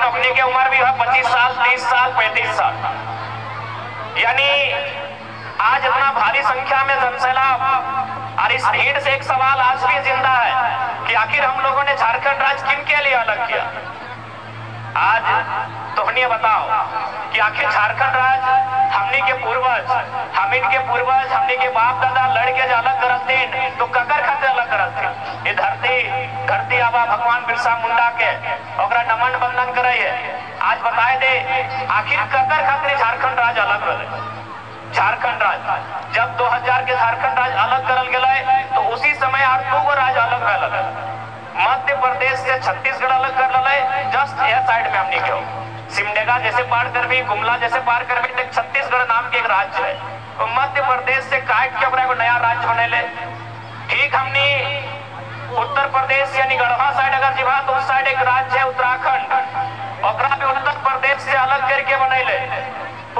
अपने के उम्र भी है 25 साल, 30 साल, 35 साल। यानी आज इतना भारी संख्या में जनसैलाब और इस भीड़ से एक सवाल आज भी जिंदा है कि आखिर हम लोगों ने झारखंड राज्य किन के लिए अलग किया। आज तोहनी बताओ कि आखिर झारखंड राज्य हमने के पूर्वज, हमने के बाप दादा लड़के जो अलग करत थे तो ककर खाते अलग करत थे। ये धरती आबा भगवान बिरसा मुंडा के ओकरा नमन बंदन करे है। आज बताए दे आखिर ककर खातिर झारखंड राज्य अलग रहे। झारखंड राज्य जब 2000 के झारखंड राज्य अलग करल गए तो उसी समय और 2 राज्य अलग रहे। मध्य प्रदेश से छत्तीसगढ़ अलग कर लगे, जस्ट यह साइड में हमने क्यों सिमडेगा जैसे पार कर भी, गुमला जैसे पार कर भी, छत्तीसगढ़ नाम के एक राज्य है। तो मध्य प्रदेश से काट के अपना नया राज्य बने ले। ठीक हमने उत्तर प्रदेश यानी गढ़वा साइड अगर जीवा तो उस साइड एक राज्य है उत्तराखंड, और भी उत्तर प्रदेश से अलग करके बने ले।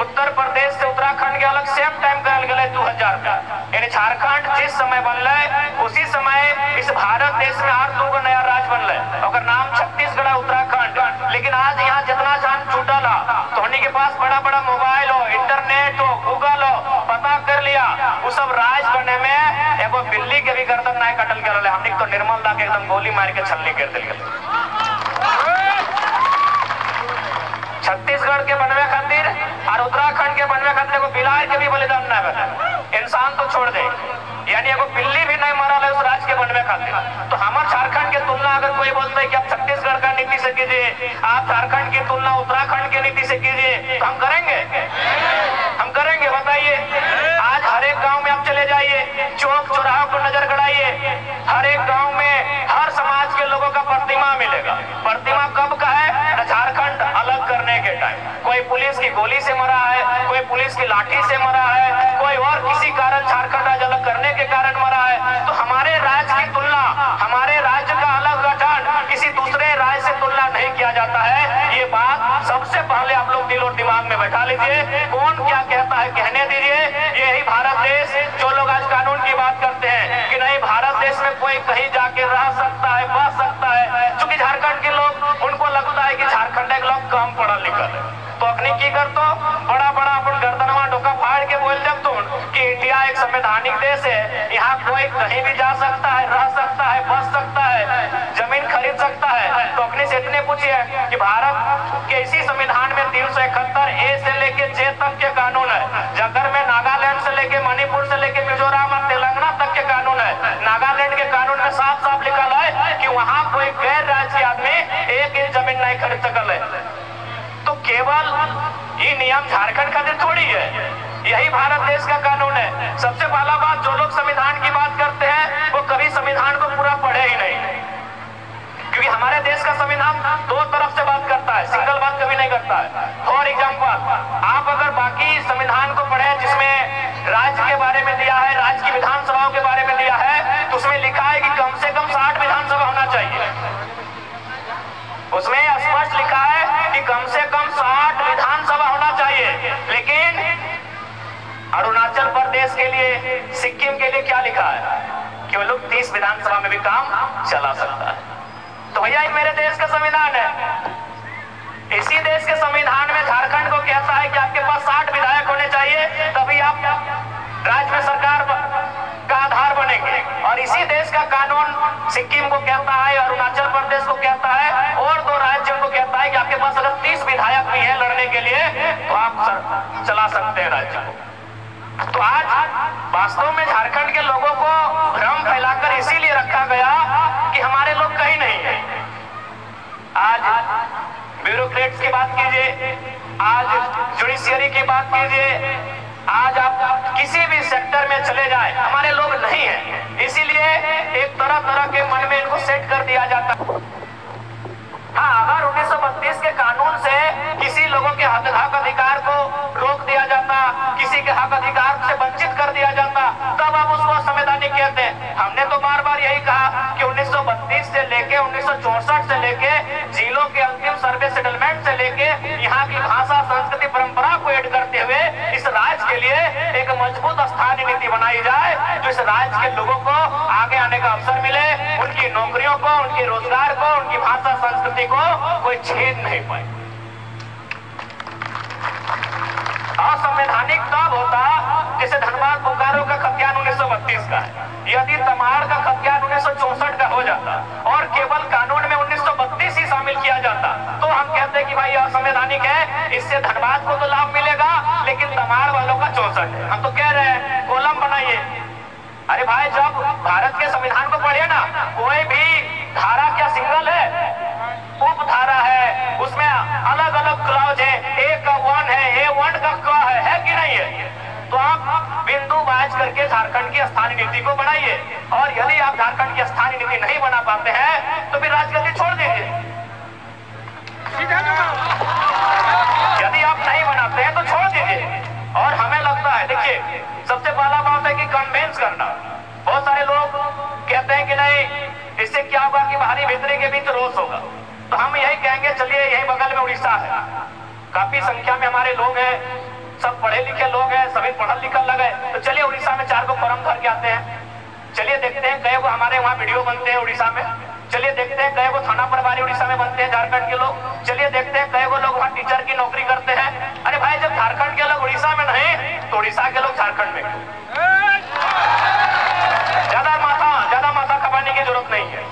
उत्तर प्रदेश से उत्तराखंड के अलग सेम टाइम करल गए 2000 में। यानी झारखंड जिस समय बनले उसी समय इस भारत देश में और 2 नया राज्य बनले, और नाम छत्तीसगढ़ उत्तराखंड। लेकिन आज यहाँ जितना जान छूटल तो हमने के पास बड़ा बड़ा मोबाइल हो, इंटरनेट हो, गूगल हो, पता कर लिया वो सब राज्य बने में एगो बिल्ली के भी गर्दन नहीं कटल गए। हमने तो निर्मल दा के एकदम गोली मार के छलनी कर दिल गए। छत्तीसगढ़ के बनवे खातिर और उत्तराखंड के बनवे खातिर एगो बिलार के भी बलिदान न बने। इंसान तो छोड़ दे, यानी एगो बिल्ली भी नहीं मरल है उस राज्य के बनवे खातिर। तो हमारे झारखंड की तुलना अगर कोई बोलता है कि आप छत्तीसगढ़ का नीति से कीजिए, आप झारखंड की तुलना उत्तराखंड की नीति से कीजिए, तो हम करेंगे? हम करेंगे? बताइए। आज हर एक गाँव में आप चले जाइए, चौक चौराहा को नजर गड़ाइए, हर एक गाँव में हर समाज के लोगों का प्रतिमा मिलेगा। प्रतिमा कब का है? झारखंड अलग करने के टाइम। कोई पुलिस की गोली से मरा है, कोई पुलिस की लाठी से मरा है, कोई और किसी कारण झारखंड राज्य अलग करने के कारण मरा है। तो हमारे राज्य की तुलना, हमारे राज्य का अलग गठन किसी दूसरे राज्य से तुलना नहीं किया जाता है। ये बात सबसे पहले आप लोग दिल और दिमाग में बैठा लीजिए। कौन क्या कहता है कहने दीजिए। यही भारत देश, जो लोग आज कानून की बात करते हैं कि नहीं भारत देश में कोई कहीं जाके रह सकता है, बस सकता है, क्योंकि झारखंड के लोग उनको लगता है कि झारखंड के लोग कम पढ़ल लिखल है, तो अपनी की कर तो बड़ा बड़ा अपन गर्दनवा डोका फाड़ के बोल जब तुम कि इंडिया एक संवैधानिक देश है, यहाँ कोई कहीं भी जा सकता है, रह सकता है, बस सकता है, जमीन खरीद सकता है। तो अपने से इतने पूछिए कि भारत के इसी संविधान में 371 ए से लेके जे तक के कानून है। जगह में नागालैंड से लेके मणिपुर से लेके मिजोरम और तेलंगाना तक के कानून है। नागालैंड के कानून में साफ साफ लिखा है कि वहाँ कोई गैर राज्य आदमी 1 इंच जमीन नहीं खरीद सकल है। तो केवल ये नियम झारखंड खातिर थोड़ी है, यही भारत देश का कानून है। सबसे पहला बात, जो लोग संविधान की बात करते हैं वो कभी संविधान को पूरा पढ़े ही नहीं, क्योंकि हमारे देश का संविधान 2 तरफ से बात करता है, सिंगल बात कभी नहीं करता है। फॉर एग्जाम्पल, आप अगर बाकी संविधान को पढ़े जिसमें राज्य के बारे में दिया है, राज्य की विधानसभाओं के बारे में दिया है, तो उसमें लिखा है कि कम से कम 60 विधानसभा होना चाहिए। उसमें स्पष्ट लिखा है कि कम से कम 60 विधानसभा होना चाहिए। लेकिन अरुणाचल प्रदेश के लिए, सिक्किम के लिए क्या लिखा है कि वो लोग 30 विधानसभा में भी काम चला सकता है। तो भैया ये मेरे देश का संविधान है। इसी देश के संविधान में झारखंड को कहता है कि आपके पास 60 विधायक होने चाहिए, तभी आप राज्य में सरकार का आधार बनेंगे। और इसी देश का कानून सिक्किम को कहता है, अरुणाचल प्रदेश को कहता है, और 2 राज्यों को कहता है कि आपके पास अगर 30 विधायक भी हैं लड़ने के लिए तो आप चला सकते हैं राज्य को। तो आज वास्तव में झारखंड के लोगों को भ्रम फैलाकर इसीलिए रखा गया कि हमारे लोग कहीं नहीं है। आज ब्यूरोक्रेट्स की बात कीजिए, आज जुडिशियरी की बात कीजिए, आज आप किसी भी सेक्टर में चले जाए, हमारे लोग नहीं है। इसीलिए एक तरह तरह के मन में इनको सेट कर दिया जाता है। हाँ, अगर 1932 के कानून से किसी लोगों के हक अधिकार को रोक दिया जाता, किसी के हक अधिकार से वंचित कर दिया जाता, तब आप उसको संवैधानिक कहते हैं। हमने तो बार बार यही कहा कि 1932 से लेके 1964 से लेके जिलों के अंतिम सर्वे सेटलमेंट से लेके यहाँ की भाषा, संस्कृति, परंपरा को ऐड करते हुए इस राज्य के लिए एक मजबूत स्थानीय नीति बनाई जाए, जो इस राज्य के लोगों को आगे आने का अवसर मिले, उनकी नौकरियों को, उनके रोजगार को, उनकी भाषा संस्कृति को कोई छेद नहीं पाए। असंवैधानिक तब होता जैसे धनबाद बोकारो का खतियान 1932 का है, यदि तमाड़ का खतियान 1964 का हो जाता और केवल कानून में 1932 ही शामिल किया जाता तो हम कहते कि भाई असंवैधानिक है, इससे धनबाद को तो लाभ मिलेगा लेकिन तमाड़ वालों का 64 है। हम तो कह रहे हैं कॉलम बनाइए। अरे भाई जब भारत के संविधान को पढ़िए ना, कोई भी धारा क्या सिंगल है, उपधारा है, उसमें अलग अलग क्लॉज है, ए का 1 है, A1 का क है कि नहीं है? तो आप बिंदु बाज करके झारखंड की स्थानीय नीति को बनाइए, और यदि आप झारखंड की स्थानीय नीति नहीं बना पाते हैं तो फिर राजगद्दी छोड़ दीजिए। यदि आप नहीं बनाते हैं तो छोड़ दीजिए। और हमें लगता है, देखिए सबसे पहला बात है कि कन्वेंस करना। बहुत सारे लोग कहते हैं कि नहीं इससे क्या होगा कि बाहरी भीतरी के बीच रोष होगा, तो हम यही कहेंगे चलिए यही बगल में उड़ीसा है, काफी संख्या में हमारे लोग हैं, सब पढ़े लिखे लोग हैं, सभी पढ़ल लिखल लगे, तो चलिए उड़ीसा में 4 को फॉर्म भर के आते हैं, चलिए देखते हैं कई को हमारे वहाँ वीडियो बनते हैं उड़ीसा में, चलिए देखते हैं कई को थाना प्रभारी उड़ीसा में बनते हैं झारखंड के लोग, चलिए देखते हैं कई को लोग वहाँ टीचर की नौकरी करते हैं। अरे भाई जब झारखंड के लोग उड़ीसा में नहीं तो उड़ीसा के लोग झारखंड में, ज्यादा माथा खपाने की जरूरत नहीं है।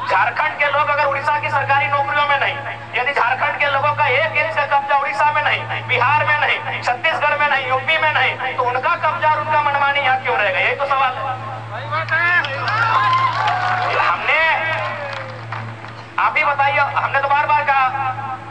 झारखंड के लोग अगर उड़ीसा की सरकारी नौकरियों में नहीं, यदि झारखंड के लोगों का 1 इंच का कब्जा उड़ीसा में नहीं, बिहार में नहीं, छत्तीसगढ़ में नहीं, यूपी में नहीं, तो उनका कब्जा और उनका मनमानी यहाँ क्यों रहेगा? यही तो सवाल है। हमने आप ही बताइए, हमने तो बार बार कहा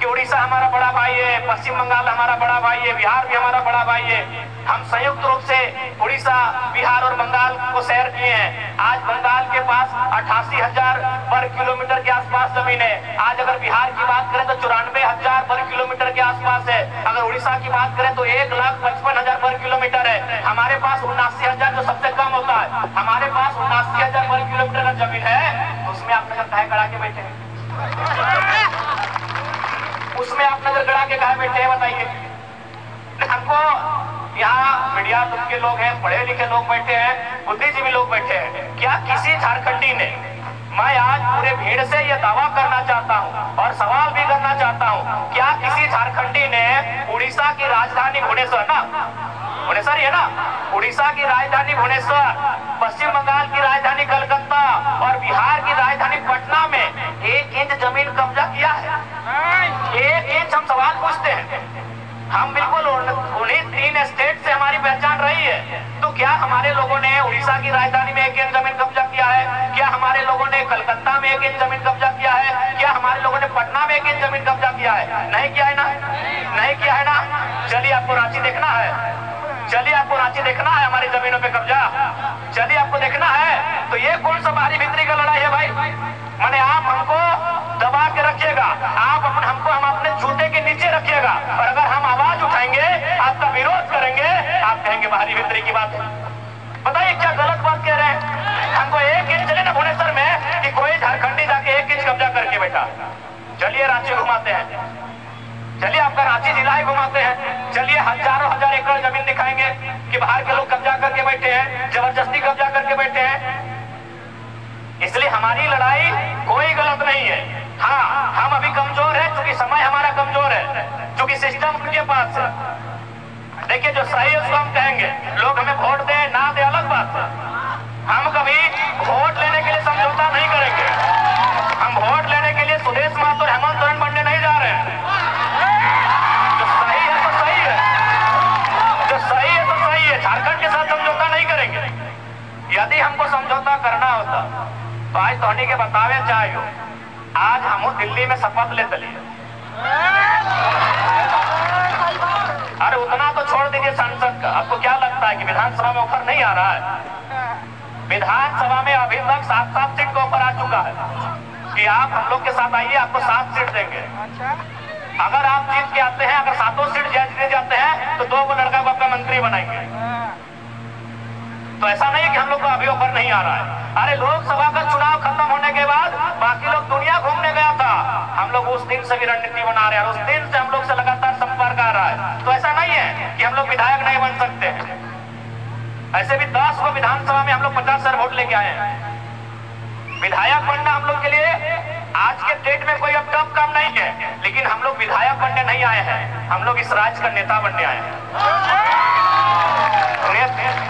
कि उड़ीसा हमारा बड़ा भाई है, पश्चिम बंगाल हमारा बड़ा भाई है, बिहार भी हमारा बड़ा भाई है। हम संयुक्त रूप से उड़ीसा, बिहार और बंगाल को सैर किए हैं। आज बंगाल के पास 88,000 वर्ग किलोमीटर के आसपास जमीन है। आज अगर बिहार की बात करें तो 94,000 वर्ग किलोमीटर के आसपास है। अगर उड़ीसा की बात करें तो 1,55,000 वर्ग किलोमीटर है। हमारे पास 79,000 जो सबसे कम होता है, हमारे पास 79,000 वर्ग किलोमीटर का जमीन है। उसमें आप नजर काहे गड़ा के बैठे हैं? उसमें आप नजर गड़ा के काहे बैठे हैं बताइए? हमको यहाँ मीडिया के लोग हैं, पढ़े लिखे लोग बैठे हैं, बुद्धिजीवी लोग बैठे हैं। क्या किसी झारखंडी ने, मैं आज पूरे भीड़ से ये दावा करना चाहता हूँ और सवाल भी करना चाहता हूँ, क्या किसी झारखंडी ने उड़ीसा की राजधानी भुवनेश्वर ना, भुवनेश्वर है ना, उड़ीसा की राजधानी भुवनेश्वर, पश्चिम बंगाल की राजधानी कलकत्ता और बिहार की राजधानी पटना में 1 इंच जमीन कब्जा किया है? 1 इंच हम सवाल पूछते हैं। हम बिल्कुल उन्हीं 3 स्टेट से हमारी पहचान रही है, तो क्या हमारे लोगों ने उड़ीसा की राजधानी में 1 इंच जमीन कब्जा किया है? क्या हमारे लोगों ने कलकत्ता में 1 इंच जमीन कब्जा किया है? क्या हमारे लोगों ने पटना में 1 इंच जमीन कब्जा किया है? नहीं किया है ना, नहीं किया है ना। चलिए आपको रांची देखना है, चलिए आपको रांची देखना है हमारी जमीनों पे कब्जा, चलिए आपको देखना है। तो ये कौन सा बाहरी भीतरी का लड़ाई है भाई? माने आप हमको दबा के रखिएगा, आप हमको हम अपने जूते के नीचे रखिएगा, और अगर हम आवाज उठाएंगे, आपका विरोध करेंगे, आप कहेंगे बाहरी भीतरी की बात है। बताइए क्या गलत बात कह रहे हैं? हमको 1 इंच चले ना भुवनेश्वर में कि कोई झारखंडी जाके 1 इंच कब्जा करके बैठा। चलिए रांची घुमाते हैं, चलिए आपका रांची जिला ही घुमाते हैं, चलिए हजारों हजार एकड़ जमीन दिखाएंगे कि बाहर के लोग कब्जा करके बैठे हैं, जबरदस्ती कब्जा करके बैठे हैं। इसलिए हमारी लड़ाई कोई गलत नहीं है। हाँ, हम अभी कमजोर है क्योंकि समय हमारा कमजोर है, क्योंकि सिस्टम उनके पास है। देखिए जो सही है उसको हम कहेंगे, लोग हमें वोट दे ना दे अलग बात है। हम कभी वोट लेने के लिए समझौता नहीं करेंगे। हम वोट लेने के लिए सुदेश महतो और हेमंत सोरेन बनने नहीं जा रहे हैं। जो सही है तो सही है, जो सही है तो सही है। झारखंड के साथ समझौता नहीं करेंगे। यदि हमको समझौता करना होता तो आज धोनी के बतावे चाहिए, आज हम दिल्ली में शपथ ले चलिए। अरे उतना तो छोड़ दीजिए संसद का, आपको क्या लगता है कि विधानसभा में ऑफर नहीं आ रहा है? विधानसभा में अभी तक 7 सीट का ऑफर आ चुका है कि आप हम लोग के साथ आइए, आपको 7 सीट देंगे। अगर आप जीत के आते हैं, अगर 7 सीट जीत जाते हैं तो 2 को लड़का को अपना मंत्री बनाएंगे। तो ऐसा नहीं है कि हम लोग को अभी ऑफर नहीं आ रहा है। अरे लोकसभा का चुनाव खत्म होने के बाद बाकी लोग दुनिया घूमने गया था, हम लोग उस दिन से भी रणनीति बना रहे हैं, उस दिन से हम लोग से लगातार संपर्क आ रहा है। तो ऐसा नहीं है कि हम लोग विधायक नहीं बन सकते हैं। ऐसे भी 10 को विधानसभा में हम लोग 50,000 वोट लेके आए हैं। विधायक बनना हम लोग के लिए आज के डेट में कोई अब टफ काम नहीं है, लेकिन हम लोग विधायक बनने नहीं आए हैं, हम लोग इस राज्य का नेता बनने आए हैं।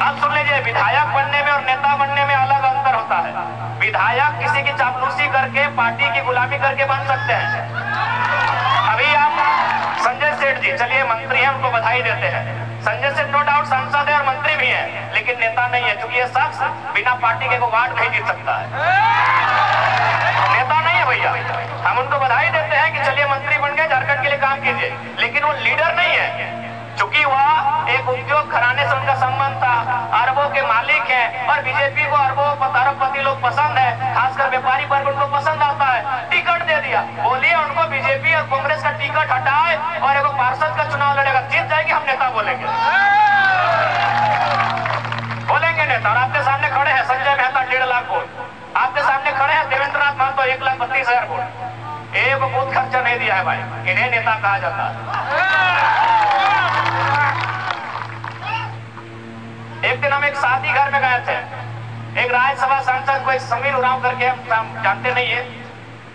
अब सुन लीजिए, विधायक बनने में और नेता बनने में अलग अंतर होता है। विधायक किसी की चापलूसी करके, पार्टी की गुलामी करके बन सकते हैं। अभी आप संजय सेठ जी, चलिए मंत्री हैं, उनको बधाई देते हैं। संजय सेठ नो डाउट सांसद है और मंत्री भी है, लेकिन नेता नहीं है, क्योंकि ये शख्स बिना पार्टी के वार्ड नहीं जीत सकता है, नेता नहीं है भैया। हम उनको बधाई देते हैं कि चलिए मंत्री बन गए, झारखंड के लिए काम कीजिए, लेकिन वो लीडर नहीं है। चूंकि वह एक उद्योग घराने से उनका संबंध था, अरबों के मालिक हैं, और बीजेपी को अरबपति लोग पसंद है, खासकर व्यापारी वर्ग उनको पसंद आता है, टिकट दे दिया। बोलिए उनको बीजेपी और कांग्रेस का टिकट हटाए और एक पार्षद का चुनाव लड़ेगा, जीत जाएगी, हम नेता बोलेंगे, बोलेंगे नेता। और आपके सामने खड़े हैं संजय मेहता 1.5 लाख वोट, आपके सामने खड़े हैं देवेंद्र नाथ महतो 1,32,000 वोट, एक बूथ खर्चा नहीं दिया है भाई, इन्हें नेता कहा जाता है। एक दिन हम एक शादी घर में गए थे, एक राज्यसभा सांसद को, एक समीर उरांव करके, हम जानते नहीं है,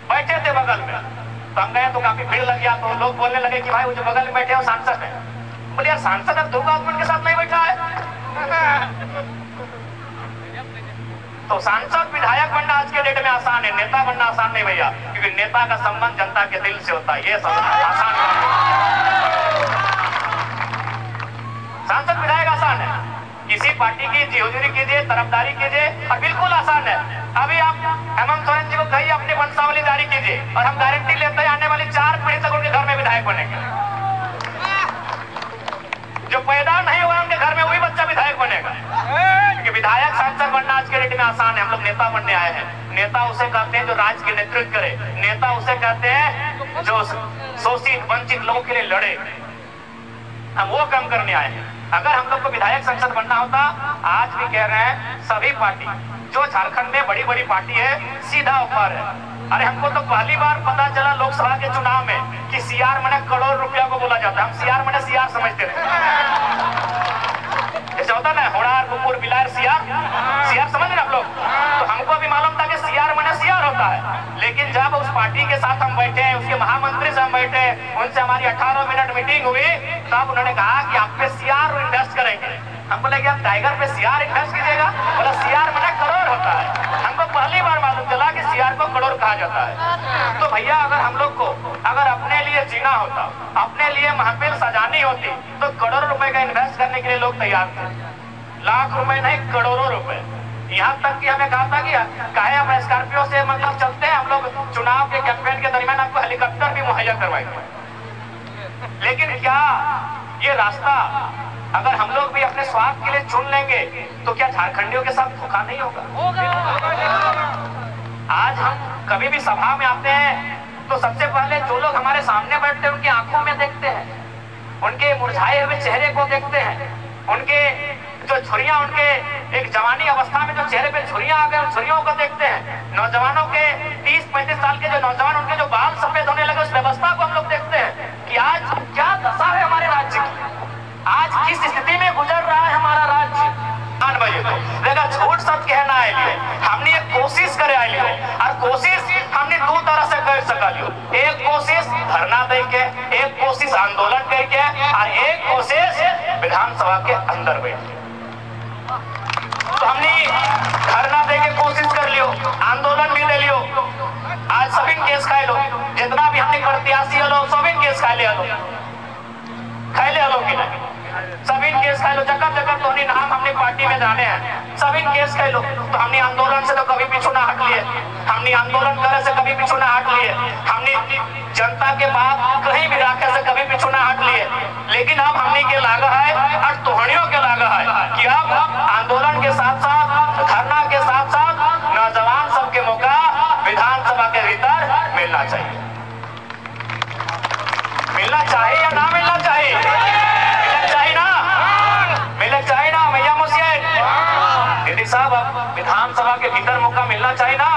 बैठे थे बगल में, तो हम गए तो काफी भीड़ लग गया, तो लोग बोलने लगे कि भाई वो जो बगल में बैठे हो सांसद है। बोले यार सांसद अब 2 गवर्नमेंट के साथ नहीं बैठा है। तो सांसद विधायक बनना आज के डेट में आसान है, नेता बनना आसान नहीं भैया, क्योंकि नेता का संबंध जनता के दिल से होता है, ये आसान है। सांसद विधायक आसान है, किसी पार्टी की जिहोजूरी कीजिए, तरफदारी कीजिए, और बिल्कुल आसान है। अभी आप हेमंत सोरेन जी को कहिए अपनी वंशावली जारी कीजिए, और हम गारंटी लेते हैं आने वाली 4 पीढ़ी तक उनके घर में विधायक बनेंगे। जो पैदा नहीं हुआ उनके घर में वही बच्चा विधायक बनेगा, क्योंकि विधायक सांसद बनना आज के डेट में आसान है। हम लोग नेता बनने आए हैं। नेता उसे कहते हैं जो राज्य के नेतृत्व करे, नेता उसे कहते हैं जो शोषित वंचित लोगों के लिए लड़े। हम वो काम करने आए हैं। अगर हम लोग को विधायक संसद बनना होता, आज भी कह रहे हैं सभी पार्टी जो झारखंड में बड़ी बड़ी पार्टी है सीधा ऊपर है। अरे हमको तो पहली बार पता चला लोकसभा के चुनाव में कि सीआर मने करोड़ रुपया को बोला जाता है। हम सीआर मने सीआर समझते थे, जैसे होता ना होड़ार कुकुर बिलार सीआर समझ रहे आप लोग। तो हमको भी मालूम था कि सीआर मने सीआर होता है, लेकिन जब उस पार्टी के साथ हम बैठे, उसके महामंत्री से हम बैठे, उनसे हमारी 18 मिनट मीटिंग हुई, तब उन्होंने कहा कि आप पे सीआर इन्वेस्ट करेंगे। हम बोले कि आप टाइगर पे सीआर इन्वेस्ट कीजिएगा? बोला सीआर मने करोड़ होता है। हमको पहली बार मालूम चला कि सीआर को करोड़ कहा जाता है। तो भैया अगर हम लोग को अगर अपने लिए जीना होता, अपने लिए महफिल सजानी होती, तो करोड़ों रुपए का इन्वेस्ट करने के लिए लोग तैयार थे। लाख रुपए नहीं, करोड़ों रुपए। यहाँ तक कि हमें कहा था कि काहे हम स्कॉर्पियो से मतलब चलते हैं, हम लोग चुनाव के कैंपेन के दरमियान आपको हेलीकॉप्टर भी मुहैया करवाएंगे। लेकिन क्या ये रास्ता अगर हम लोग भी अपने स्वार्थ के लिए चुन लेंगे तो क्या झारखंडियों के साथ धोखा नहीं होगा? आज हम कभी भी सभा में आते हैं तो सबसे पहले जो लोग हमारे सामने बैठते हैं उनकी आंखों में देखते हैं, उनके मुरझाए हुए चेहरे को देखते हैं, उनके जो झुर्रियां, उनके एक जवानी अवस्था में जो चेहरे पे झुर्रियां आ गए, उन झुर्रियों को देखते हैं। नौजवानों के 30-35 साल के जो नौजवान, उनके जो बाल सफेद होने लगे, उस व्यवस्था को हम लोग देखते हैं कि आज क्या दशा है हमारे राज्य की, आज किस स्थिति में गुजर रहा है हमारा राज्य। देखा झूठ सच कहना है लियो, हमने एक कोशिश करे आए लियो, और कोशिश हमने 2 तरह से कर सका लियो। एक कोशिश धरना दे के, एक कोशिश आंदोलन करके, और एक कोशिश विधानसभा के अंदर बैठ। तो हमने धरना दे के कोशिश कर लियो, आंदोलन भी दे लियो। आज सभी केस खाए लो, जितना भी हमने प्रत्याशी लो सभी केस खाए ले लो, कि नहीं सभी केस खाए लो। जगह जगह तो नाम हमने पार्टी में जाने हैं, सभी केस खाए लो। तो हमने आंदोलन से तो कभी पीछू ना हट लिए, हमने आंदोलन करे से कभी पीछू ना हट लिए, हमने जनता के बात कहीं भी रखे से कभी पीछू ना हट लिए। लेकिन अब हमने के लागा है और तोहनियों के लागा है कि अब आंदोलन के साथ साथ, धरना के साथ साथ नौजवान सबके मौका विधानसभा के भीतर मिलना चाहिए। मिलना चाहिए या ना मिलना चाहिए? मिलना चाहिए ना, मिलना चाहिए ना भैया मुझे दीदी साहब, अब विधानसभा के भीतर मौका मिलना चाहिए ना।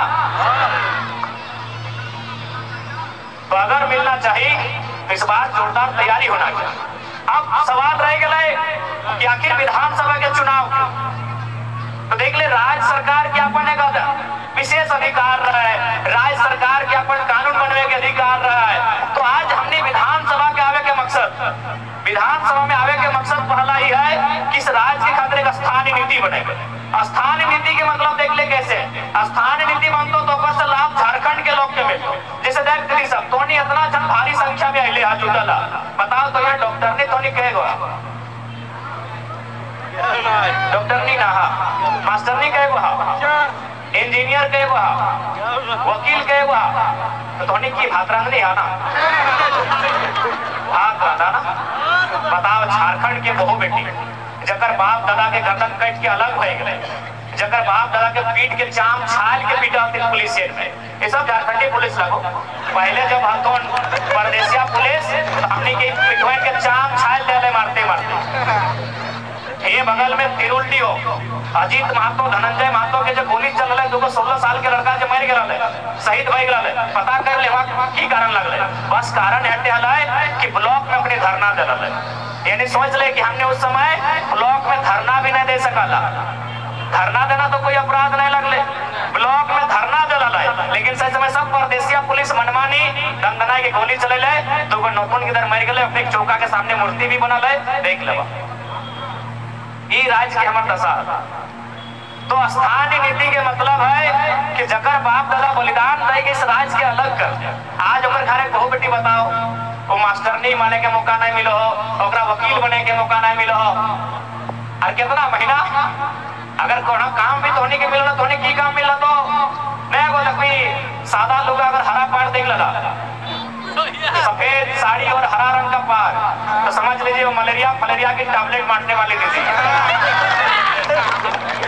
तो अगर मिलना चाहिए तो इस बार जोरदार तैयारी होना चाहिए। अब सवाल रह गया कि आखिर विधानसभा के चुनाव तो देख ले राज्य सरकार क्या बनेगा, विशेष अधिकार रहा है, राज्य सरकार के अपन कानून बनवे के अधिकार रहा है। तो आज हमने विधानसभा के आवे के मकसद, विधानसभा में आवे के मकसद पहला ही है कि इस राज्य के खातिर एक स्थानीय नीति बनेगा। स्थानीय नीति के मतलब देख ले कैसे स्थानीय नीति बनतो तो ओकर से लाभ झारखंड के लोग के मिलतो। जैसे देख दी सब तो नहीं इतना जन भारी संख्या में आइले हाथ जुटला, बताओ तो यार डॉक्टर ने तो नहीं कहेगा, डॉक्टर नहीं ना, मास्टर नहीं कहेगा, इंजीनियर कहेगा, वकील कहेगा, तो नहीं की भातरंग नहीं आना हाथ ना। बताओ झारखंड के बहु बेटी जकर बाप दादा के गर्दन कट के अलग हो गए, जकर बाप दादा के पीठ के चाम छाल के पीटा पुलिस स्टेशन में, ये सब झारखंडी पुलिस लगो। पहले जब हतोन परदेसिया पुलिस तो हमने के पिटवाइन के चाम छाल ले मारते मारते। ये बगल में तिरुल्टी हो अजीत महतो धनंजय महतो के जो गोली चल रहा है, 16 साल के लड़का जो मर गया शहीद भाई गया, पता कर ले की कारण लगल, बस कारण हटे है कि ब्लॉक में अपने धरना दे रहा है। यानी सोच ले कि हमने उस समय ब्लॉक में धरना भी नहीं दे सकला, धरना देना तो कोई अपराध नहीं लगले, ब्लॉक में धरना दे रहा है। लेकिन सही समय सब परदेसिया पुलिस मनमानी दंदना की गोली चले ले, 2 नौतन की इधर मर गए, अपने चौका के सामने मूर्ति भी बना ले, देख ले ये राज्य के हमार दशा। तो स्थानीय नीति के मतलब है कि जकर बाप दादा बलिदान दे के इस राज्य के अलग कर। आज ओकर घरे बहु बेटी बताओ, वो मास्टर नहीं माने के मौका नहीं मिलो, ओकरा वकील बने के मौका नहीं मिलो, और कितना महीना अगर कोनो काम भी तोहनी के मिलना, तोहनी की काम मिलना तो नहीं को लगवी सादा लोग अगर हरा पाड़ देख लगा, सफेद साड़ी और हरा रंग का पार, तो समझ लीजिए वो मलेरिया की टैबलेट बांटने वाली दीदी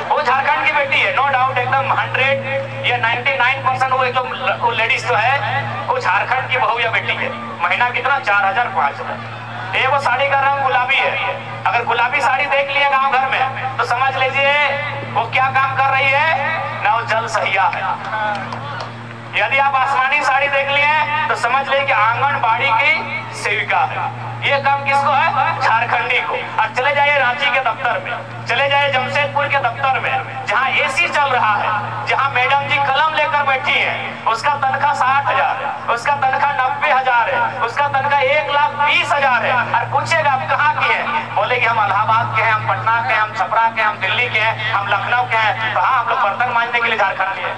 वो झारखंड की बेटी है, नो डाउट एकदम 100 या 99% वो जो लेडीज जो है वो झारखंड की बहू या बेटी है। महीना कितना 4000-5000। ये वो साड़ी का रंग गुलाबी है, अगर गुलाबी साड़ी देख लिया गांव घर में तो समझ लीजिए वो क्या काम कर रही है ना, वो जल सहिया है। यदि आप आसमानी साड़ी देख लिए तो समझ ले कि आंगनबाड़ी की सेविका है। ये काम किसको है? झारखंडी को। और चले जाइए रांची के दफ्तर में, चले जाइए जमशेदपुर के दफ्तर में जहां एसी चल रहा है, जहां मैडम जी कलम लेकर बैठी हैं, उसका तनख्वाह 60,000 है, उसका तनख्वाह 90,000 है, उसका तनख्वाह 1,20,000 है। और पूछेगा आप कहाँ की है, बोले कि हम इलाहाबाद के हैं, हम पटना के हैं, हम छपरा के हैं, हम दिल्ली के हैं, हम लखनऊ के हैं। तो हाँ, हम लोग बर्तन मांजने के लिए झारखंड के हैं।